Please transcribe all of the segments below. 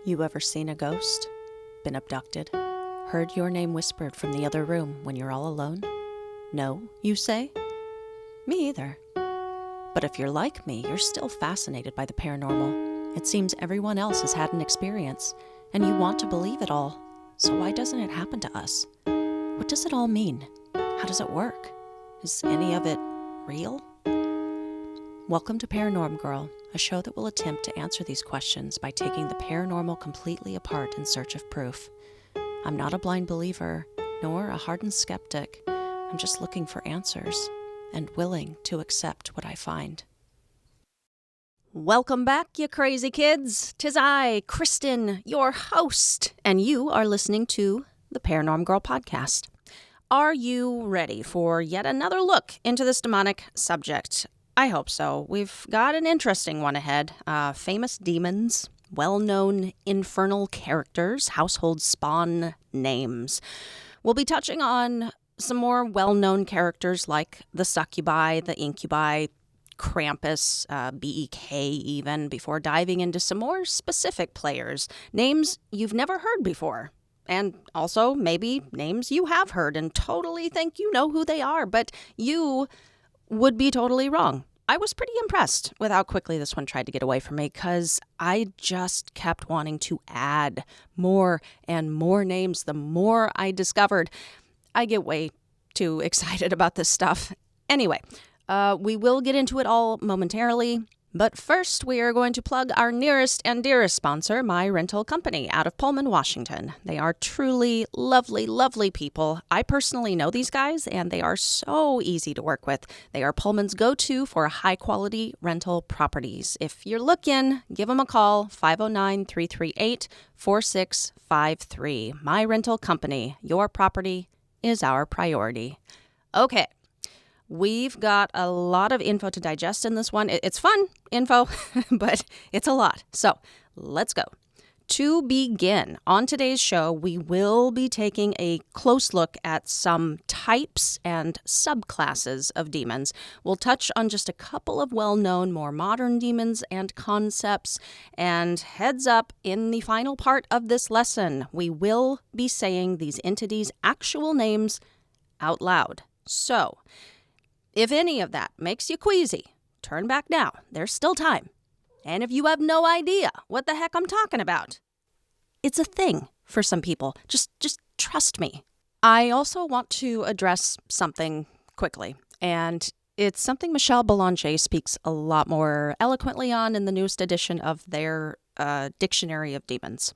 You ever seen a ghost? Been abducted? Heard your name whispered from the other room when you're all alone? No, you say? Me either. But if you're like me, you're still fascinated by the paranormal. It seems everyone else has had an experience, and you want to believe it all. So why doesn't it happen to us? What does it all mean? How does it work? Is any of it real? Welcome to Paranorm Girl, a show that will attempt to answer these questions by taking the paranormal completely apart in search of proof. I'm not a blind believer, nor a hardened skeptic. I'm just looking for answers and willing to accept what I find. Welcome back, you crazy kids. 'Tis I, Kristen, your host, and you are listening to the Paranorm Girl podcast. Are you ready for yet another look into this demonic subject? I hope so. We've got an interesting one ahead. Famous demons, well-known infernal characters, household spawn names. We'll be touching on some more well-known characters like the Succubi, the Incubi, Krampus, BEK even, before diving into some more specific players, names you've never heard before. And also maybe names you have heard and totally think you know who they are, but you would be totally wrong. I was pretty impressed with how quickly this one tried to get away from me because I just kept wanting to add more and more names the more I discovered. I get way too excited about this stuff. Anyway, we will get into it all momentarily. But first, we are going to plug our nearest and dearest sponsor, my rental company out of Pullman, Washington. They are truly lovely, lovely people. I personally know these guys, and they are so easy to work with. They are Pullman's go-to for high-quality rental properties. If you're looking, give them a call, 509-338-4653. My rental company, your property is our priority. Okay. We've got a lot of info to digest in this one. It's fun info, but it's a lot. So let's go. To begin, on today's show, we will be taking a close look at some types and subclasses of demons. We'll touch on just a couple of well-known, more modern demons and concepts. And heads up, in the final part of this lesson, we will be saying these entities' actual names out loud. So if any of that makes you queasy, turn back now. There's still time. And if you have no idea what the heck I'm talking about, it's a thing for some people. Just trust me. I also want to address something quickly, and it's something Michelle Belanger speaks a lot more eloquently on in the newest edition of their Dictionary of Demons.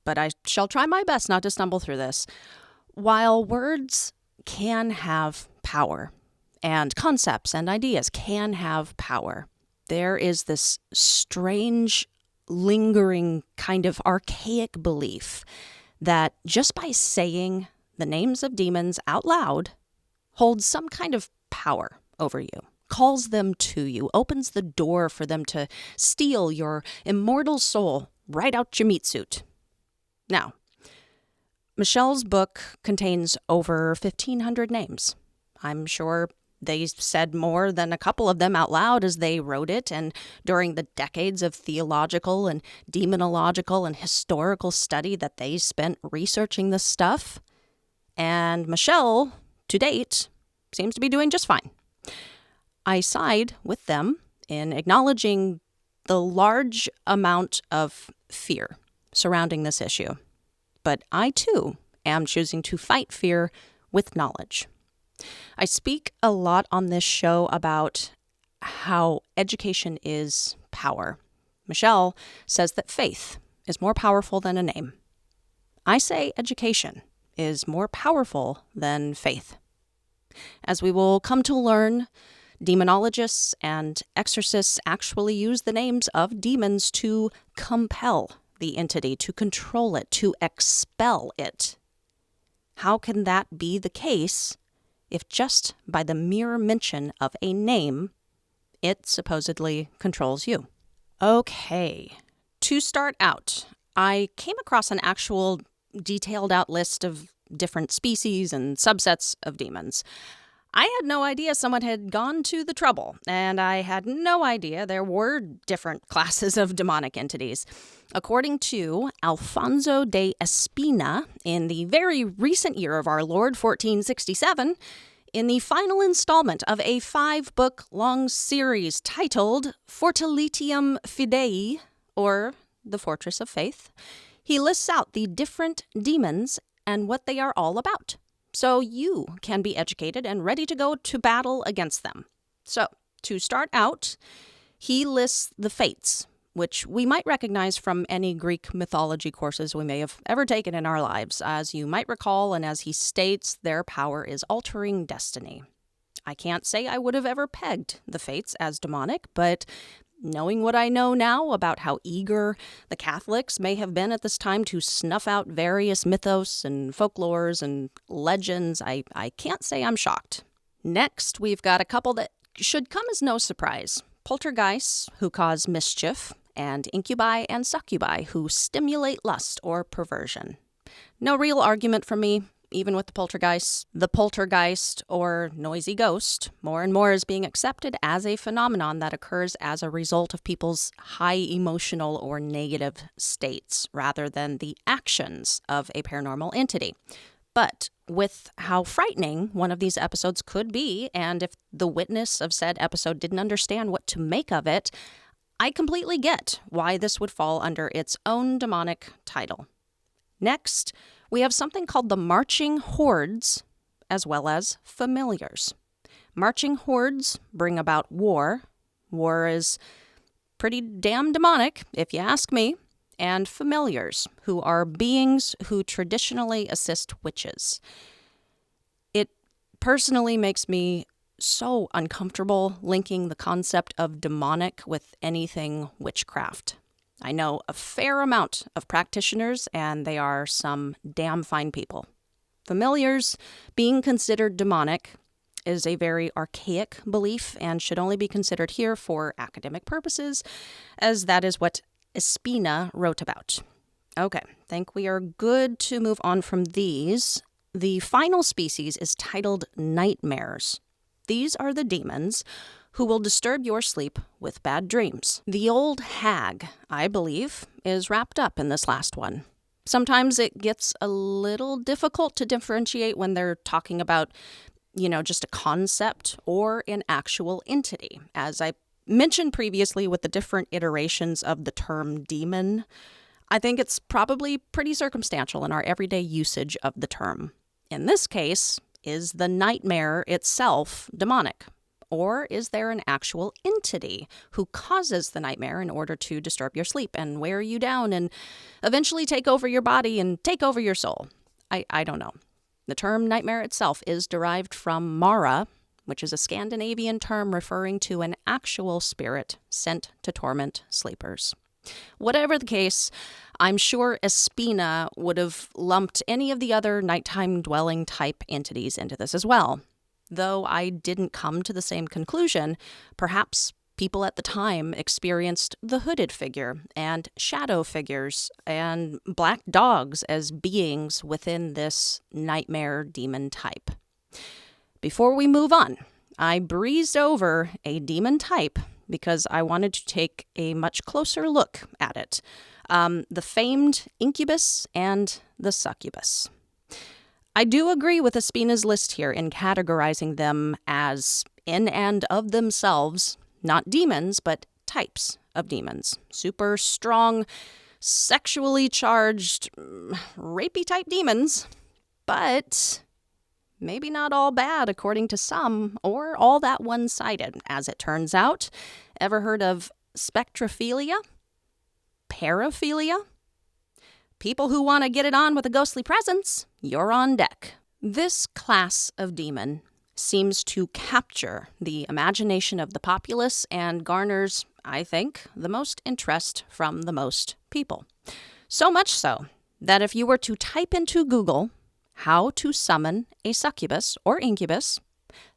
But I shall try my best not to stumble through this. While words can have power, and concepts and ideas can have power, there is this strange, lingering, kind of archaic belief that just by saying the names of demons out loud holds some kind of power over you, calls them to you, opens the door for them to steal your immortal soul right out your meat suit. Now, Michelle's book contains over 1,500 names. I'm sure they said more than a couple of them out loud as they wrote it, and during the decades of theological and demonological and historical study that they spent researching this stuff. And Michelle, to date, seems to be doing just fine. I side with them in acknowledging the large amount of fear surrounding this issue. But I, too, am choosing to fight fear with knowledge. I speak a lot on this show about how education is power. Michelle says that faith is more powerful than a name. I say education is more powerful than faith. As we will come to learn, demonologists and exorcists actually use the names of demons to compel the entity, to control it, to expel it. How can that be the case if just by the mere mention of a name, it supposedly controls you? Okay, to start out, I came across an actual detailed out list of different species and subsets of demons. I had no idea someone had gone to the trouble, and I had no idea there were different classes of demonic entities. According to Alfonso de Espina, in the very recent year of our Lord, 1467, in the final installment of a 5-book long series titled Fortalium Fidei, or The Fortress of Faith, he lists out the different demons and what they are all about, so you can be educated and ready to go to battle against them. So, to start out, he lists the Fates, which we might recognize from any Greek mythology courses we may have ever taken in our lives. As you might recall, and as he states, their power is altering destiny. I can't say I would have ever pegged the Fates as demonic, but knowing what I know now about how eager the Catholics may have been at this time to snuff out various mythos and folklores and legends, I can't say I'm shocked. Next, we've got a couple that should come as no surprise. Poltergeists, who cause mischief, and incubi and succubi, who stimulate lust or perversion. No real argument from me. Even with the poltergeists, the poltergeist, or noisy ghost, more and more is being accepted as a phenomenon that occurs as a result of people's high emotional or negative states, rather than the actions of a paranormal entity. But with how frightening one of these episodes could be, and if the witness of said episode didn't understand what to make of it, I completely get why this would fall under its own demonic title. Next, we have something called the Marching Hordes, as well as familiars. Marching Hordes bring about war. War is pretty damn demonic, if you ask me. And familiars, who are beings who traditionally assist witches. It personally makes me so uncomfortable linking the concept of demonic with anything witchcraft. I know a fair amount of practitioners, and they are some damn fine people. Familiars being considered demonic is a very archaic belief and should only be considered here for academic purposes, as that is what Espina wrote about. Okay, think we are good to move on from these. The final species is titled nightmares. These are the demons who will disturb your sleep with bad dreams. The old hag, I believe, is wrapped up in this last one. Sometimes it gets a little difficult to differentiate when they're talking about, just a concept or an actual entity. As I mentioned previously with the different iterations of the term demon, I think it's probably pretty circumstantial in our everyday usage of the term. In this case, is the nightmare itself demonic? Or is there an actual entity who causes the nightmare in order to disturb your sleep and wear you down and eventually take over your body and take over your soul? I don't know. The term nightmare itself is derived from Mara, which is a Scandinavian term referring to an actual spirit sent to torment sleepers. Whatever the case, I'm sure Espina would have lumped any of the other nighttime dwelling type entities into this as well. Though I didn't come to the same conclusion, perhaps people at the time experienced the hooded figure and shadow figures and black dogs as beings within this nightmare demon type. Before we move on, I breezed over a demon type because I wanted to take a much closer look at it. The famed Incubus and the Succubus. I do agree with Espina's list here in categorizing them as in and of themselves, not demons, but types of demons. Super strong, sexually charged, rapey type demons, but maybe not all bad according to some, or all that one-sided, as it turns out. Ever heard of spectrophilia? Paraphilia? People who want to get it on with a ghostly presence, you're on deck. This class of demon seems to capture the imagination of the populace and garners, I think, the most interest from the most people. So much so that if you were to type into Google how to summon a succubus or incubus,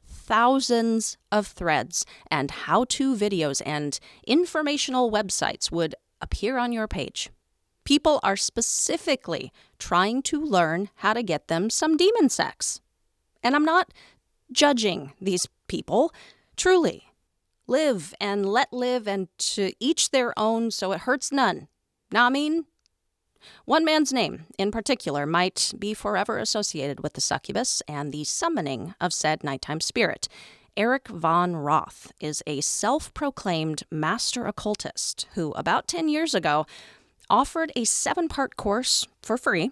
thousands of threads and how-to videos and informational websites would appear on your page. People are specifically trying to learn how to get them some demon sex. And I'm not judging these people. Truly, live and let live, and to each their own, so it hurts none. Nah, I mean, one man's name in particular might be forever associated with the succubus and the summoning of said nighttime spirit. Erich von Roth is a self-proclaimed master occultist who, about 10 years ago, offered a 7-part course for free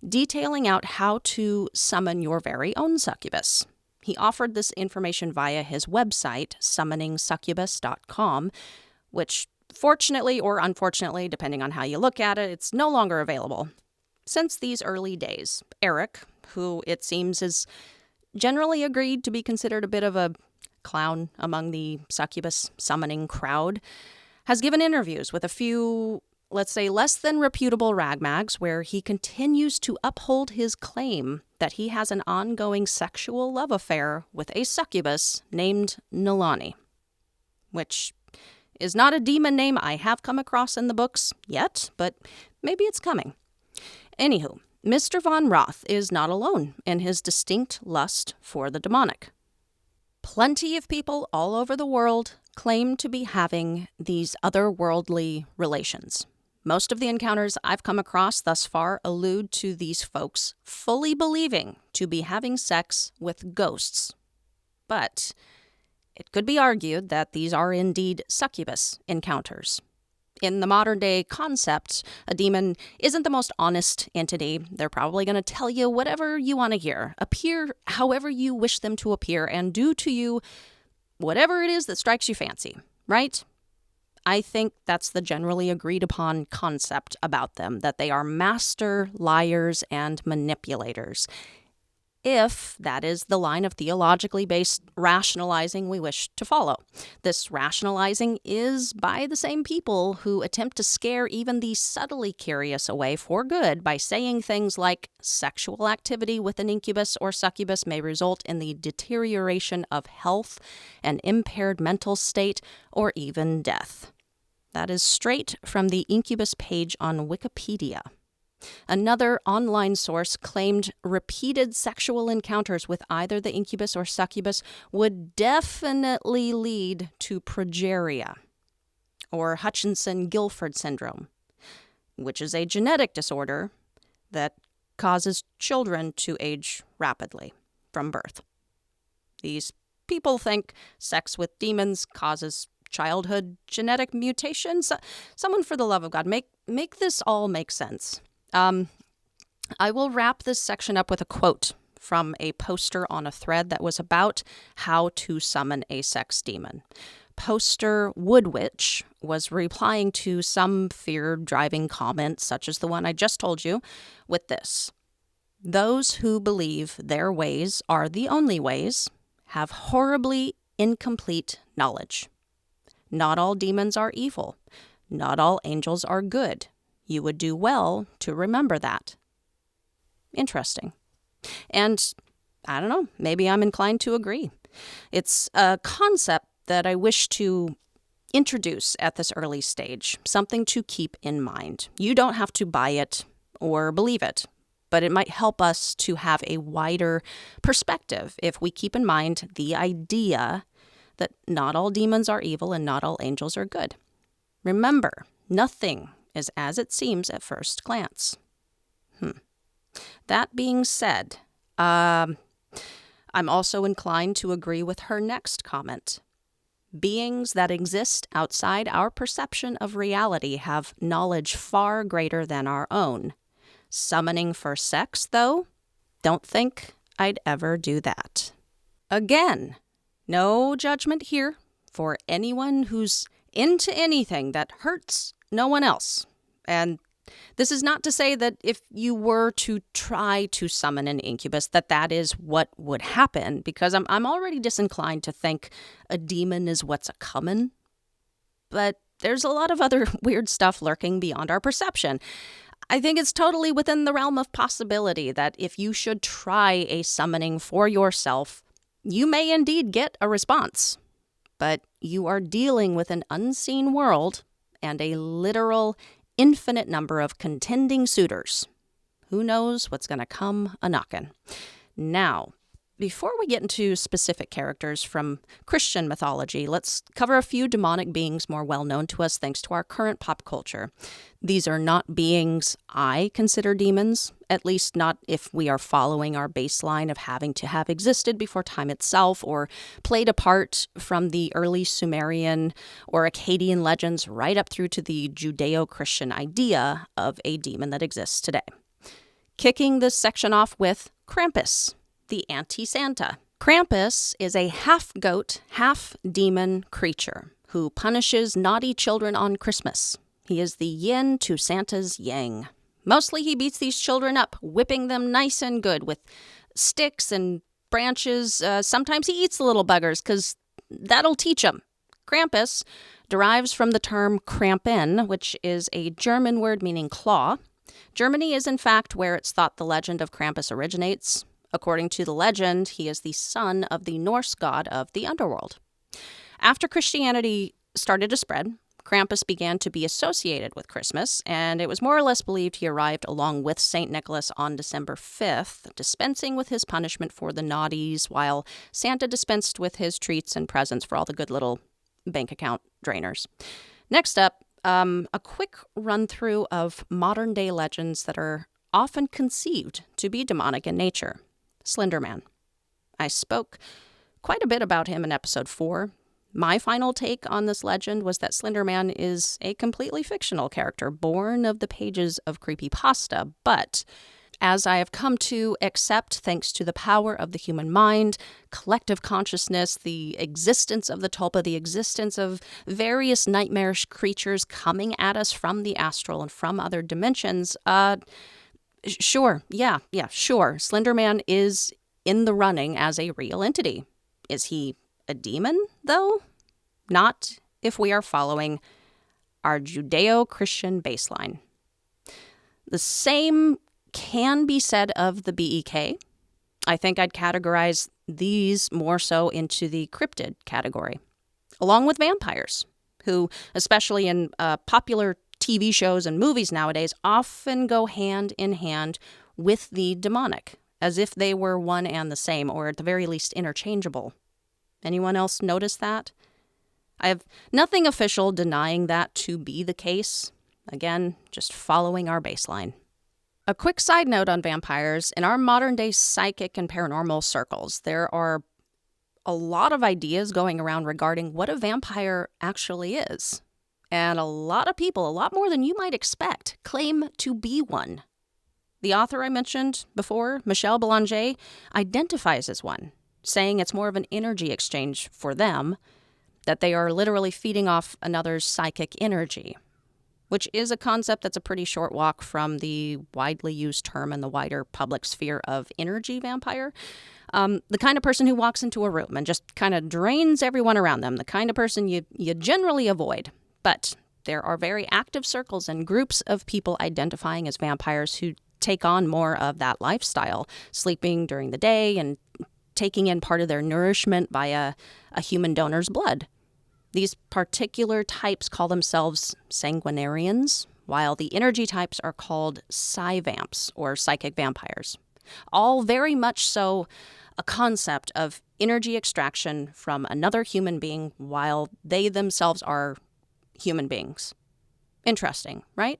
detailing out how to summon your very own succubus. He offered this information via his website, summoningsuccubus.com, which, fortunately or unfortunately, depending on how you look at it, it's no longer available. Since these early days, Eric, who it seems is generally agreed to be considered a bit of a clown among the succubus summoning crowd, has given interviews with a few, let's say, less than reputable ragmags where he continues to uphold his claim that he has an ongoing sexual love affair with a succubus named Nilani, which is not a demon name I have come across in the books yet, but maybe it's coming. Anywho, Mr. von Roth is not alone in his distinct lust for the demonic. Plenty of people all over the world claim to be having these otherworldly relations. Most of the encounters I've come across thus far allude to these folks fully believing to be having sex with ghosts. But it could be argued that these are indeed succubus encounters. In the modern-day concept, a demon isn't the most honest entity. They're probably going to tell you whatever you want to hear, appear however you wish them to appear, and do to you whatever it is that strikes you fancy, right? I think that's the generally agreed-upon concept about them, that they are master liars and manipulators, if that is the line of theologically based rationalizing we wish to follow. This rationalizing is by the same people who attempt to scare even the subtly curious away for good by saying things like sexual activity with an incubus or succubus may result in the deterioration of health, an impaired mental state, or even death. That is straight from the Incubus page on Wikipedia. Another online source claimed repeated sexual encounters with either the incubus or succubus would definitely lead to progeria, or Hutchinson-Gilford syndrome, which is a genetic disorder that causes children to age rapidly from birth. These people think sex with demons causes childhood genetic mutations. Someone, for the love of God, make this all make sense. I will wrap this section up with a quote from a poster on a thread that was about how to summon a sex demon. Poster Woodwitch was replying to some fear-driving comments, such as the one I just told you, with this: "Those who believe their ways are the only ways have horribly incomplete knowledge. Not all demons are evil. Not all angels are good. You would do well to remember that." Interesting. And I don't know, maybe I'm inclined to agree. It's a concept that I wish to introduce at this early stage, something to keep in mind. You don't have to buy it or believe it, but it might help us to have a wider perspective if we keep in mind the idea that not all demons are evil and not all angels are good. Remember, nothing is as it seems at first glance. That being said, I'm also inclined to agree with her next comment. Beings that exist outside our perception of reality have knowledge far greater than our own. Summoning for sex, though? Don't think I'd ever do that. Again, no judgment here for anyone who's into anything that hurts no one else. And this is not to say that if you were to try to summon an incubus, that is what would happen, because I'm already disinclined to think a demon is what's a-comin'. But there's a lot of other weird stuff lurking beyond our perception. I think it's totally within the realm of possibility that if you should try a summoning for yourself, you may indeed get a response. But you are dealing with an unseen world and a literal infinite number of contending suitors. Who knows what's going to come a-knockin'? Now, Before we get into specific characters from Christian mythology, let's cover a few demonic beings more well known to us thanks to our current pop culture. These are not beings I consider demons, at least not if we are following our baseline of having to have existed before time itself or played a part from the early Sumerian or Akkadian legends right up through to the Judeo-Christian idea of a demon that exists today. Kicking this section off with Krampus the Anti-Santa. Krampus is a half-goat, half-demon creature who punishes naughty children on Christmas. He is the yin to Santa's yang. Mostly he beats these children up, whipping them nice and good with sticks and branches. Sometimes he eats the little buggers, because that'll teach them. Krampus derives from the term Krampen, which is a German word meaning claw. Germany is in fact where it's thought the legend of Krampus originates. According to the legend, he is the son of the Norse god of the underworld. After Christianity started to spread, Krampus began to be associated with Christmas, and it was more or less believed he arrived along with St. Nicholas on December 5th, dispensing with his punishment for the naughties, while Santa dispensed with his treats and presents for all the good little bank account drainers. Next up, a quick run-through of modern-day legends that are often conceived to be demonic in nature. Slenderman. I spoke quite a bit about him in episode 4. My final take on this legend was that Slenderman is a completely fictional character born of the pages of creepypasta, but as I have come to accept, thanks to the power of the human mind, collective consciousness, the existence of the tulpa, the existence of various nightmarish creatures coming at us from the astral and from other dimensions, sure. Slenderman is in the running as a real entity. Is he a demon, though? Not if we are following our Judeo-Christian baseline. The same can be said of the BEK. I think I'd categorize these more so into the cryptid category, along with vampires, who, especially in popular TV shows and movies nowadays, often go hand in hand with the demonic, as if they were one and the same, or at the very least interchangeable. Anyone else notice that? I have nothing official denying that to be the case. Again, just following our baseline. A quick side note on vampires. In our modern-day psychic and paranormal circles, there are a lot of ideas going around regarding what a vampire actually is. And a lot of people, a lot more than you might expect, claim to be one. The author I mentioned before, Michelle Belanger, identifies as one, saying it's more of an energy exchange for them, that they are literally feeding off another's psychic energy, which is a concept that's a pretty short walk from the widely used term in the wider public sphere of energy vampire. The kind of person who walks into a room and just kind of drains everyone around them, the kind of person you generally avoid. But there are very active circles and groups of people identifying as vampires who take on more of that lifestyle, sleeping during the day and taking in part of their nourishment via a human donor's blood. These particular types call themselves sanguinarians, while the energy types are called psy-vamps, or psychic vampires. All very much so a concept of energy extraction from another human being while they themselves are human beings. Interesting, right?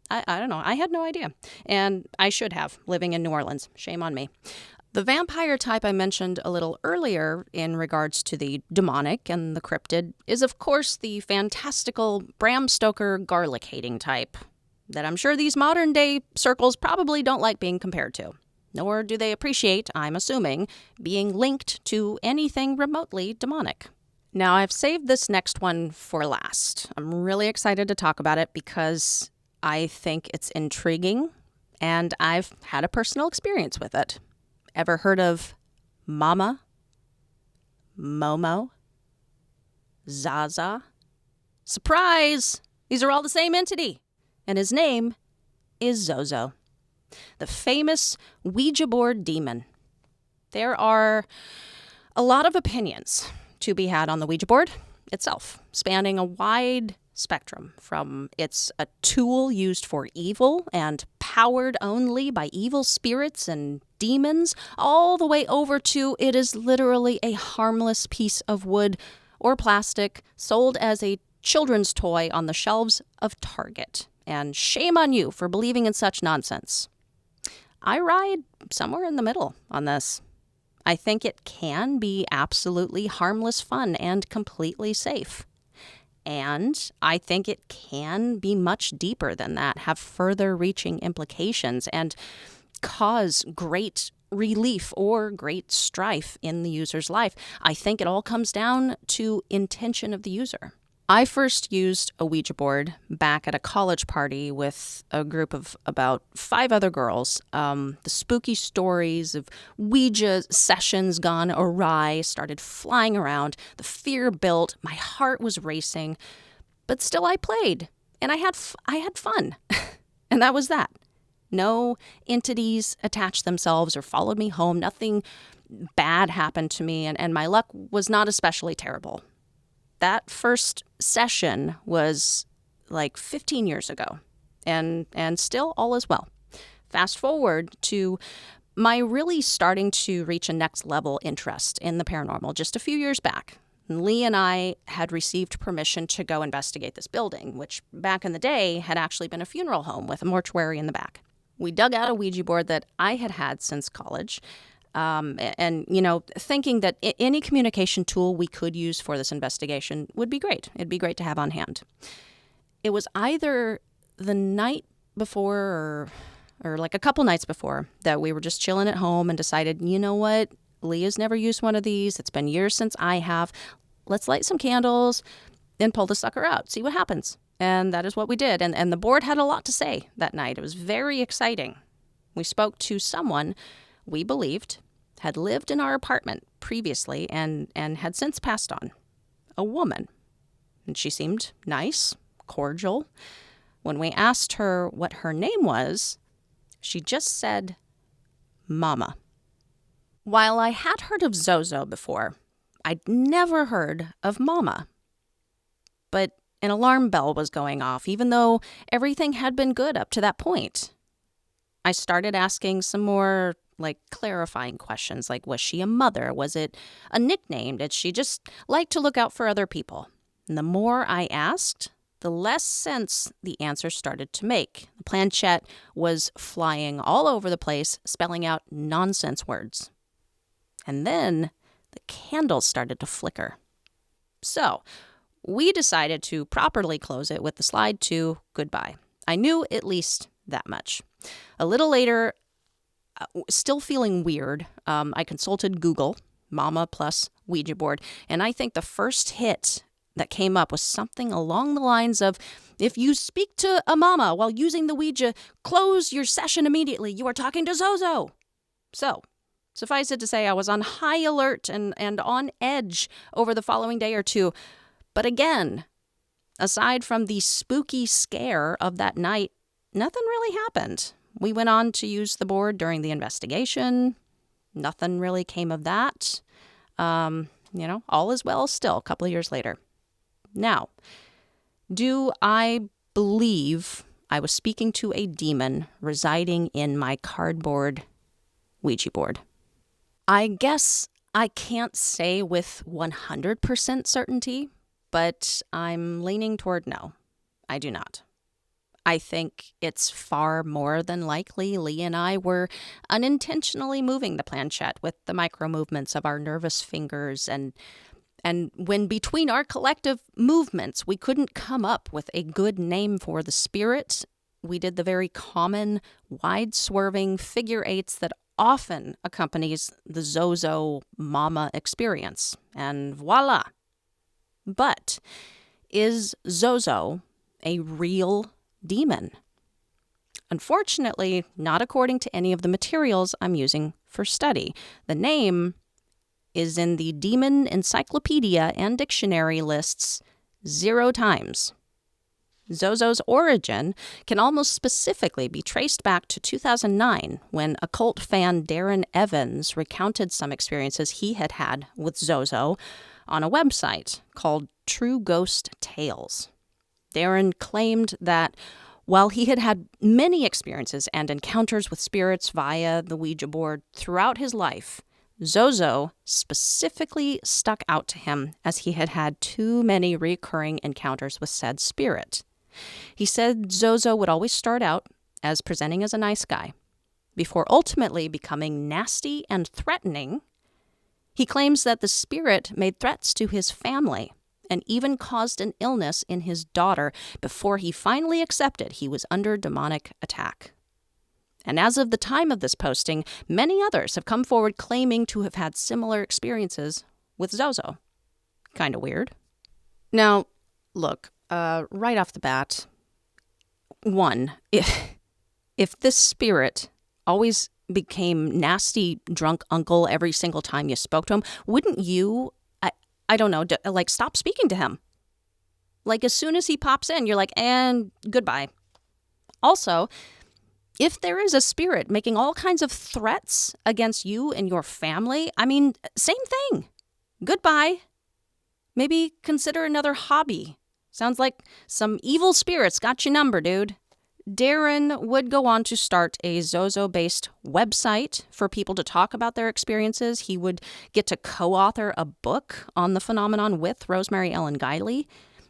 I don't know. I had no idea. And I should have, living in New Orleans. Shame on me. The vampire type I mentioned a little earlier in regards to the demonic and the cryptid is, of course, the fantastical Bram Stoker garlic-hating type that I'm sure these modern-day circles probably don't like being compared to. Nor do they appreciate, I'm assuming, being linked to anything remotely demonic. Now, I've saved this next one for last. I'm really excited to talk about it because I think it's intriguing, and I've had a personal experience with it. Ever heard of Mama, Momo, Zaza? Surprise! These are all the same entity, and his name is Zozo, the famous Ouija board demon. There are a lot of opinions to be had on the Ouija board itself, spanning a wide spectrum from it's a tool used for evil and powered only by evil spirits and demons, all the way over to it is literally a harmless piece of wood or plastic sold as a children's toy on the shelves of Target. And shame on you for believing in such nonsense. I ride somewhere in the middle on this. I think it can be absolutely harmless fun and completely safe. And I think it can be much deeper than that, have further reaching implications, and cause great relief or great strife in the user's life. I think it all comes down to intention of the user. I first used a Ouija board back at a college party with a group of about 5 other girls. The spooky stories of Ouija sessions gone awry started flying around. The fear built. My heart was racing. But still I played. And I had fun. And that was that. No entities attached themselves or followed me home. Nothing bad happened to me. And my luck was not especially terrible. That first session was like 15 years ago, and still all is well. Fast forward to my really starting to reach a next level interest in the paranormal just a few years back. Lee and I had received permission to go investigate this building, which back in the day had actually been a funeral home with a mortuary in the back. We dug out a Ouija board that I had had since college. And, thinking that any communication tool we could use for this investigation would be great. It'd be great to have on hand. It was either the night before or like a couple nights before that we were just chilling at home and decided, you know what? Leah's never used one of these. It's been years since I have. Let's light some candles and pull the sucker out. See what happens. And that is what we did. And the board had a lot to say that night. It was very exciting. We spoke to someone we believed had lived in our apartment previously and had since passed on. A woman. And she seemed nice, cordial. When we asked her what her name was, she just said, Mama. While I had heard of Zozo before, I'd never heard of Mama. But an alarm bell was going off, even though everything had been good up to that point. I started asking some more clarifying questions, like, was she a mother? Was it a nickname? Did she just like to look out for other people? And the more I asked, the less sense the answer started to make. The planchette was flying all over the place, spelling out nonsense words. And then the candles started to flicker. So we decided to properly close it with the slide to goodbye. I knew at least that much. A little later, still feeling weird, I consulted Google, Mama plus Ouija board, and I think the first hit that came up was something along the lines of, if you speak to a mama while using the Ouija, close your session immediately. You are talking to Zozo. So, suffice it to say, I was on high alert and on edge over the following day or two. But again, aside from the spooky scare of that night, nothing really happened. We went on to use the board during the investigation. Nothing really came of that. All is well still a couple of years later. Now, do I believe I was speaking to a demon residing in my cardboard Ouija board? I guess I can't say with 100% certainty, but I'm leaning toward no, I do not. I think it's far more than likely Lee and I were unintentionally moving the planchette with the micro movements of our nervous fingers, and when between our collective movements we couldn't come up with a good name for the spirit, we did the very common wide-swerving figure eights that often accompanies the Zozo Mama experience, and voila. But is Zozo a real demon? Unfortunately, not according to any of the materials I'm using for study. The name is in the Demon Encyclopedia and Dictionary lists 0 times. Zozo's origin can almost specifically be traced back to 2009 when occult fan Darren Evans recounted some experiences he had had with Zozo on a website called True Ghost Tales. Darren claimed that While he had had many experiences and encounters with spirits via the Ouija board throughout his life, Zozo specifically stuck out to him as he had had too many recurring encounters with said spirit. He said Zozo would always start out as presenting as a nice guy, before ultimately becoming nasty and threatening. He claims that the spirit made threats to his family and even caused an illness in his daughter before he finally accepted he was under demonic attack. And as of the time of this posting, many others have come forward claiming to have had similar experiences with Zozo. Kind of weird. Now, look, right off the bat, one, if this spirit always became nasty drunk uncle every single time you spoke to him, wouldn't you, I don't know, stop speaking to him? Like, as soon as he pops in, you're like, and goodbye. Also, if there is a spirit making all kinds of threats against you and your family, I mean, same thing. Goodbye. Maybe consider another hobby. Sounds like some evil spirits got your number, dude. Darren would go on to start a Zozo-based website for people to talk about their experiences. He would get to co-author a book on the phenomenon with Rosemary Ellen Guiley.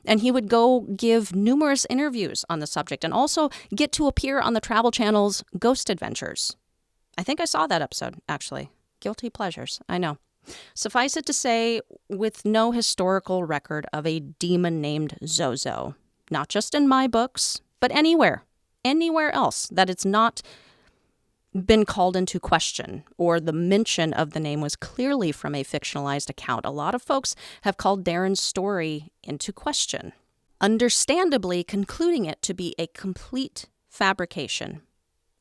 And he would go give numerous interviews on the subject and also get to appear on the Travel Channel's Ghost Adventures. I think I saw that episode, actually. Guilty pleasures, I know. Suffice it to say, with no historical record of a demon named Zozo, not just in my books, but anywhere else that it's not been called into question, or the mention of the name was clearly from a fictionalized account. A lot of folks have called Darren's story into question, understandably concluding it to be a complete fabrication.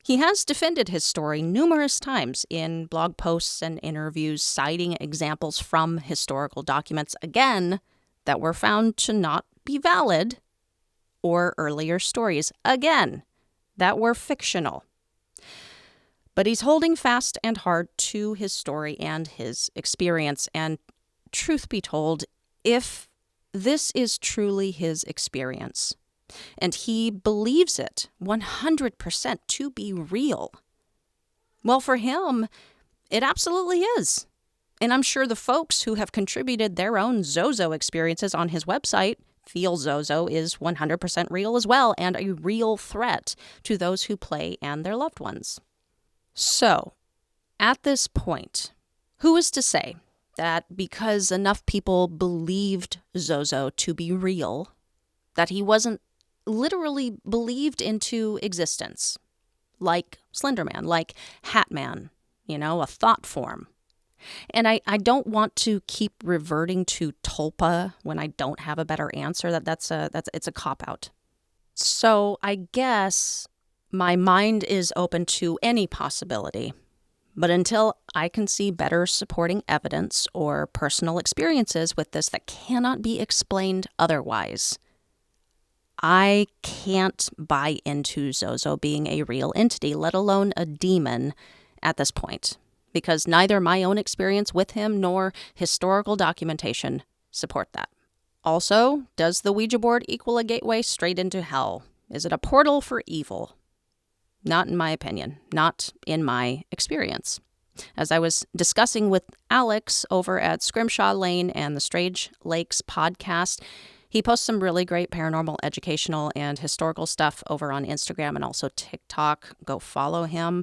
He has defended his story numerous times in blog posts and interviews, citing examples from historical documents, again, that were found to not be valid, or earlier stories, again, that were fictional. But he's holding fast and hard to his story and his experience. And truth be told, if this is truly his experience, and he believes it 100% to be real, well, for him, it absolutely is. And I'm sure the folks who have contributed their own Zozo experiences on his website feel Zozo is 100% real as well, and a real threat to those who play and their loved ones. So, at this point, who is to say that because enough people believed Zozo to be real, that he wasn't literally believed into existence, like Slenderman, like Hatman, a thought form? And I don't want to keep reverting to Tulpa when I don't have a better answer. It's a cop-out. So I guess my mind is open to any possibility. But until I can see better supporting evidence or personal experiences with this that cannot be explained otherwise, I can't buy into Zozo being a real entity, let alone a demon, at this point, because neither my own experience with him nor historical documentation support that. Also, does the Ouija board equal a gateway straight into hell? Is it a portal for evil? Not in my opinion, not in my experience. As I was discussing with Alex over at Scrimshaw Lane and the Strange Lakes podcast, he posts some really great paranormal, educational, and historical stuff over on Instagram and also TikTok. Go follow him.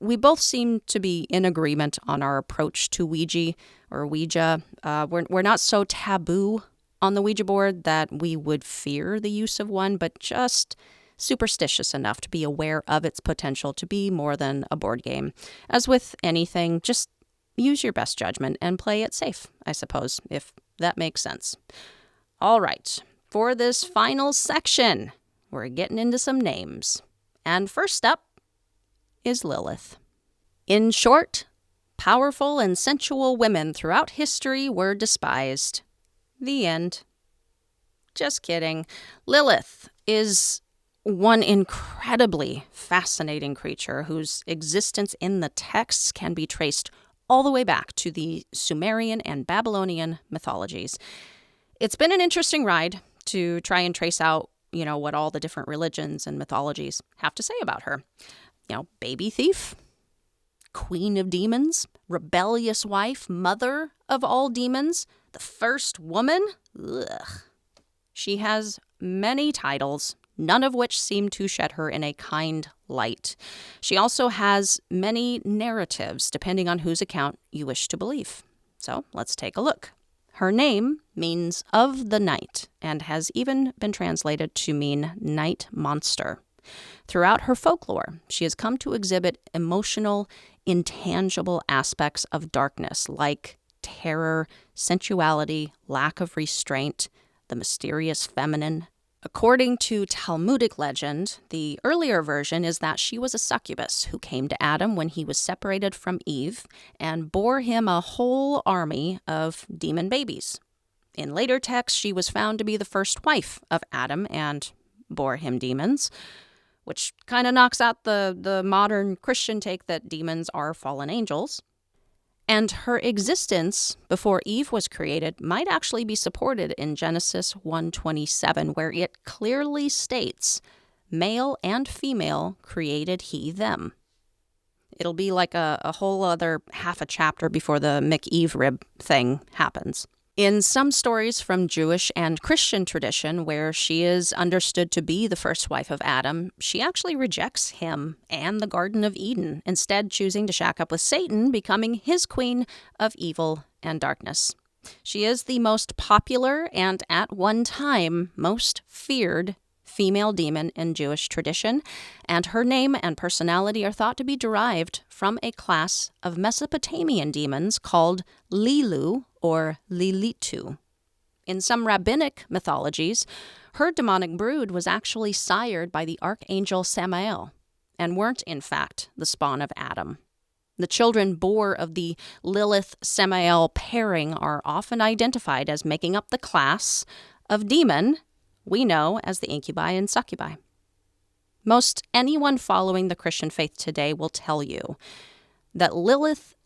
We both seem to be in agreement on our approach to Ouija. We're not so taboo on the Ouija board that we would fear the use of one, but just superstitious enough to be aware of its potential to be more than a board game. As with anything, just use your best judgment and play it safe, I suppose, if that makes sense. All right, for this final section, we're getting into some names. And first up is Lilith. In short, powerful and sensual women throughout history were despised. The end. Just kidding. Lilith is one incredibly fascinating creature whose existence in the texts can be traced all the way back to the Sumerian and Babylonian mythologies. It's been an interesting ride to try and trace out what all the different religions and mythologies have to say about her. Baby thief, queen of demons, rebellious wife, mother of all demons, the first woman. Ugh. She has many titles, none of which seem to shed her in a kind light. She also has many narratives, depending on whose account you wish to believe. So let's take a look. Her name means of the night and has even been translated to mean night monster. Throughout her folklore, she has come to exhibit emotional, intangible aspects of darkness like terror, sensuality, lack of restraint, the mysterious feminine. According to Talmudic legend, the earlier version is that she was a succubus who came to Adam when he was separated from Eve and bore him a whole army of demon babies. In later texts, she was found to be the first wife of Adam and bore him demons, which kind of knocks out the modern Christian take that demons are fallen angels. And her existence before Eve was created might actually be supported in Genesis 1:27, where it clearly states, male and female created he them. It'll be like a whole other half a chapter before the McEve rib thing happens. In some stories from Jewish and Christian tradition where she is understood to be the first wife of Adam, she actually rejects him and the Garden of Eden, instead choosing to shack up with Satan, becoming his queen of evil and darkness. She is the most popular and at one time most feared female demon in Jewish tradition, and her name and personality are thought to be derived from a class of Mesopotamian demons called Lilu or Lilitu. In some rabbinic mythologies, her demonic brood was actually sired by the archangel Samael, and weren't, in fact, the spawn of Adam. The children born of the Lilith-Samael pairing are often identified as making up the class of demon we know as the Incubi and Succubi. Most anyone following the Christian faith today will tell you that Lilith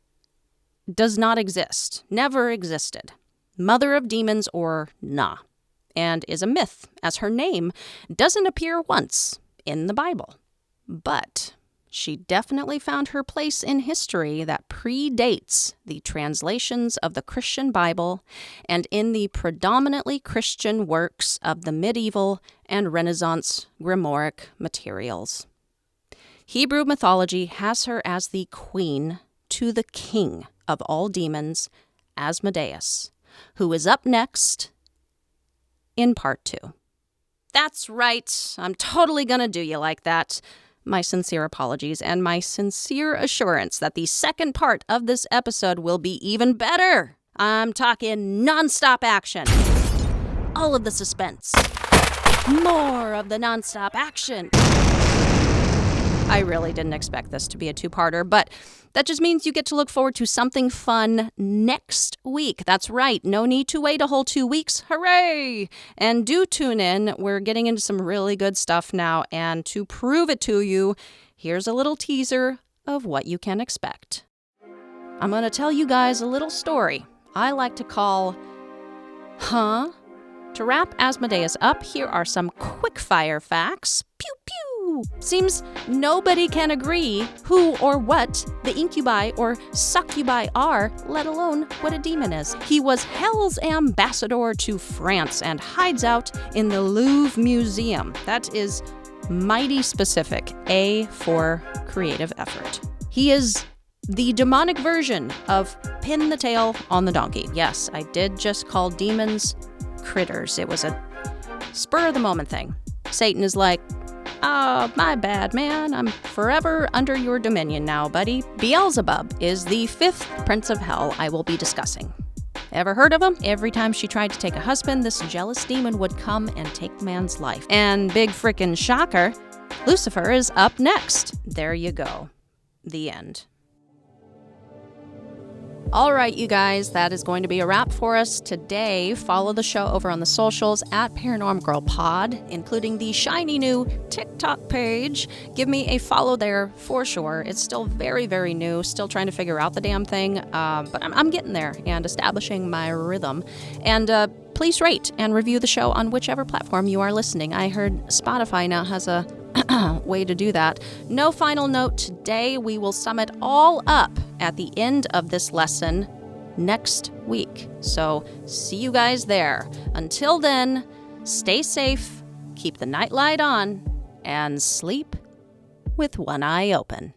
does not exist, never existed, mother of demons or nah, and is a myth, as her name doesn't appear once in the Bible. But she definitely found her place in history that predates the translations of the Christian Bible and in the predominantly Christian works of the medieval and Renaissance grimoire materials. Hebrew mythology has her as the queen to the king of all demons, Asmodeus, who is up next in part 2. That's right, I'm totally gonna do you like that. My sincere apologies and my sincere assurance that the second part of this episode will be even better. I'm talking nonstop action. All of the suspense. More of the nonstop action. I really didn't expect this to be a two-parter, but that just means you get to look forward to something fun next week. That's right, no need to wait a whole 2 weeks. Hooray! And do tune in. We're getting into some really good stuff now, and to prove it to you, here's a little teaser of what you can expect. I'm going to tell you guys a little story I like to call, Huh? To wrap Asmodeus up, here are some quick-fire facts. Pew pew! Seems nobody can agree who or what the Incubi or Succubi are, let alone what a demon is. He was Hell's ambassador to France and hides out in the Louvre Museum. That is mighty specific. A for creative effort. He is the demonic version of Pin the Tail on the Donkey. Yes, I did just call demons critters. It was a spur-of-the-moment thing. Satan is like, oh, my bad, man. I'm forever under your dominion now, buddy. Beelzebub is the 5th prince of hell I will be discussing. Ever heard of him? Every time she tried to take a husband, this jealous demon would come and take the man's life. And big frickin' shocker, Lucifer is up next. There you go. The end. All right, you guys, that is going to be a wrap for us today. Follow the show over on the socials at Paranormal Girl Pod, including the shiny new TikTok page. Give me a follow there for sure. It's still very, very new, still trying to figure out the damn thing, but I'm getting there and establishing my rhythm. And please rate and review the show on whichever platform you are listening. I heard Spotify now has a way to do that. No final note today. We will sum it all up at the end of this lesson next week. So see you guys there. Until then, stay safe, keep the nightlight on, and sleep with one eye open.